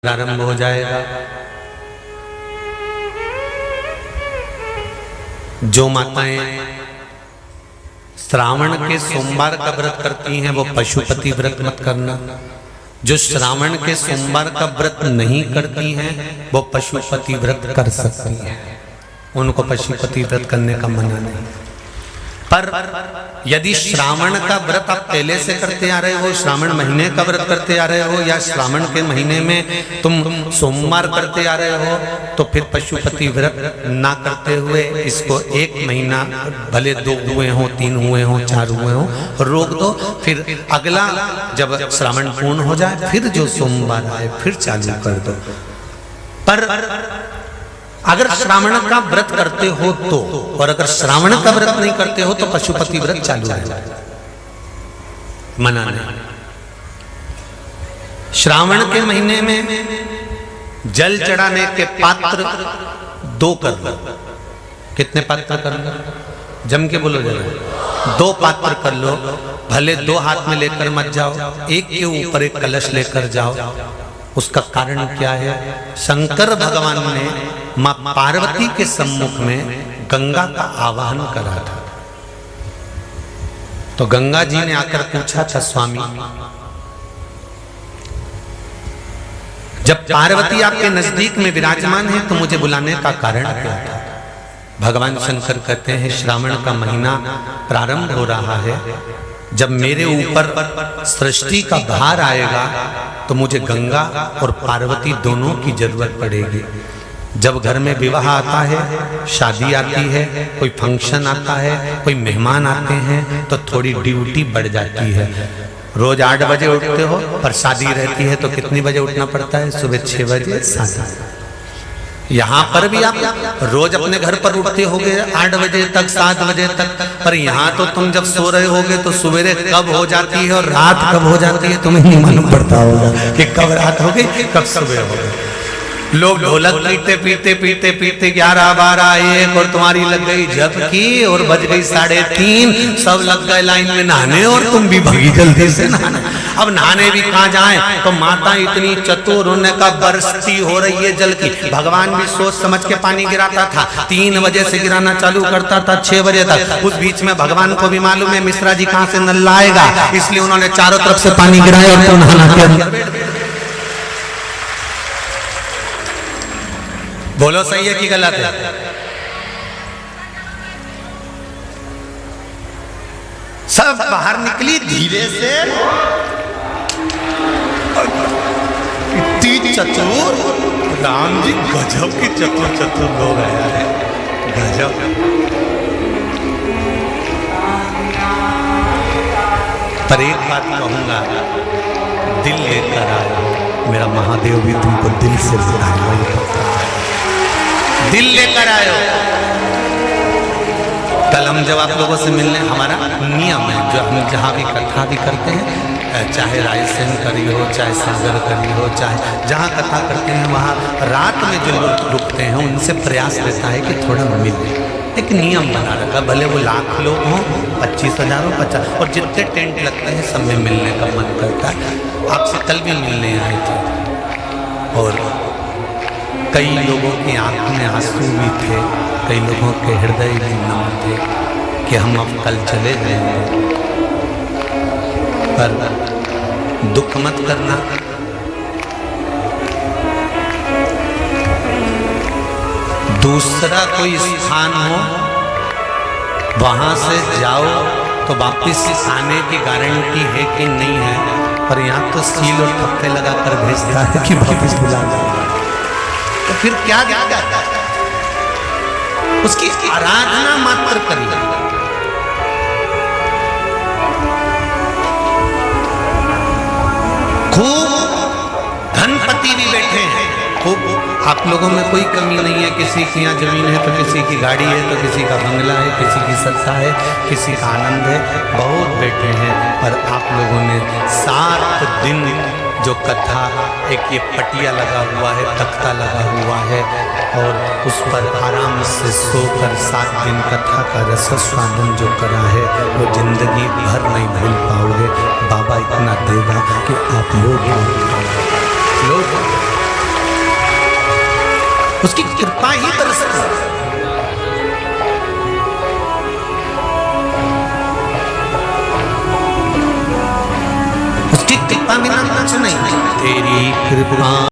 प्रारंभ हो जाएगा। जो माताएं श्रावण के सोमवार का व्रत करती हैं वो पशुपति व्रत मत करना। जो श्रावण के सोमवार का व्रत नहीं करती हैं वो पशुपति व्रत कर सकती हैं, उनको पशुपति व्रत करने का मना नहीं। पर यदि श्रावण का व्रत आप पहले से करते आ रहे हो, श्रावण महीने का व्रत करते आ रहे हो, या श्रावण के महीने में तुम सोमवार करते आ रहे हो, तो फिर पशुपति व्रत ना करते हुए इसको एक महीना, भले 2 हुए हो, 3 हुए हो, 4 हुए हो, रोक दो। फिर अगला जब श्रावण पूर्ण हो जाए फिर जो सोमवार आए फिर चालू कर दो। पर अगर श्रावण का व्रत करते हो तो, और अगर श्रावण का व्रत नहीं करते हो तो पशुपति व्रत चालू है, मना नहीं। श्रावण के महीने में जल चढ़ाने के पात्र 2 कर लो। कितने पात्र कर लो? जम के बोलो जरा। 2 पात्र कर लो, भले 2 हाथ में लेकर मत जाओ, एक के ऊपर एक कलश लेकर जाओ। उसका कारण क्या है? शंकर भगवान ने मां पार्वती के सम्मुख में गंगा का आवाहन करा था। तो गंगा जी ने आकर पूछा था, स्वामी जब पार्वती आपके नजदीक में विराजमान है तो मुझे बुलाने का कारण क्या था? भगवान शंकर कहते हैं, श्रावण का महीना प्रारंभ हो रहा है, जब मेरे ऊपर सृष्टि का भार आएगा तो मुझे गंगा और पार्वती दोनों की जरूरत पड़ेगी। जब घर में विवाह आता है, शादी आती है, कोई फंक्शन आता है, कोई मेहमान आते हैं, तो थोड़ी ड्यूटी बढ़ जाती है। रोज 8 बजे उठते हो, पर शादी रहती है तो कितनी बजे उठना पड़ता है? सुबह 6 बजे, 7। यहाँ पर भी आप रोज अपने घर पर उठते होगे 8 बजे तक, 7 बजे तक, पर यहाँ तो तुम जब सो रहे होगे तो सवेरे कब हो जाती है और रात कब हो जाती है तुम्हें नहीं मालूम पड़ता होगा कि कब रात हो गई कब सुबह हो गई। लोग ढोलक पीते पीते पीते पीते 11, 12, 1 और तुम्हारी लग गई जप की और बज गई 3:30, सब लग गए लाइन में नहाने और तुम भी भगी जल्दी से नहाने। अब नहाने भी कहाँ जाएं? तो माता इतनी चतुर, उनका बरसती हो रही है जल की। भगवान भी सोच समझ के पानी गिराता था, 3 बजे से गिराना चालू करता था 6 बजे तक। उस बीच में भगवान को भी मालूम है मिश्रा जी कहाँ से नल लाएगा, इसलिए उन्होंने चारों तरफ से पानी गिराया और तो नहाना के अंदर। बोलो सही है कि गलत है? सब बाहर निकली धीरे से, इतनी चतुर, राम जी गजब की चतुर लोग आया है, गजब। पर एक बात कहूंगा, दिल लेकर आयो, मेरा महादेव भी तुमको दिल से बुलाएगा, दिल लेकर आयो। कल हम जब आप लोगों से मिलने, हमारा नियम है जो हम जहाँ भी कथा भी करते हैं, चाहे रायसेन करी हो, चाहे सागर करी हो, चाहे जहाँ कथा करते हैं वहाँ रात में जो लोग रुकते हैं उनसे प्रयास रहता है कि थोड़ा मिले। एक नियम बना रखा, भले वो 1,00,000 लोग हों, 25,000 हो, 50, और जितने टेंट लगते हैं सब में मिलने का मन करता है। आपसे कल भी मिलने आए थे और कई लोगों की आंख में आंसू भी थे, कई लोगों के हृदय भी नम थे कि हम अब कल चले जाएंगे। पर दुख मत करना, दूसरा कोई स्थान हो वहां से जाओ तो वापिस आने की गारंटी है कि नहीं है, पर यहाँ तो सील और थप्पे लगाकर भेजता है कि वापिस बुला लो। तो फिर क्या जाता है? उसकी आराधना मात्र करिए। खूब धनपति भी बैठे हैं, खूब, आप लोगों में कोई कमी नहीं है। किसी की यहाँ जमीन है तो किसी की गाड़ी है, तो किसी का बंगला है, किसी की सत्ता है, किसी का आनंद है, बहुत बैठे हैं। पर आप लोगों ने 7 दिन जो कथा, एक ये पटिया लगा हुआ है, तख्ता लगा हुआ है, और उस पर आराम से सोकर 7 दिन कथा का रसस्वादन जो करा है वो जिंदगी भर नहीं भूल पाओगे। बाबा इतना देगा कि आप लोग उसकी कृपा ही बरसती है। उसकी कृपा बिना कुछ नहीं। तेरी कृपा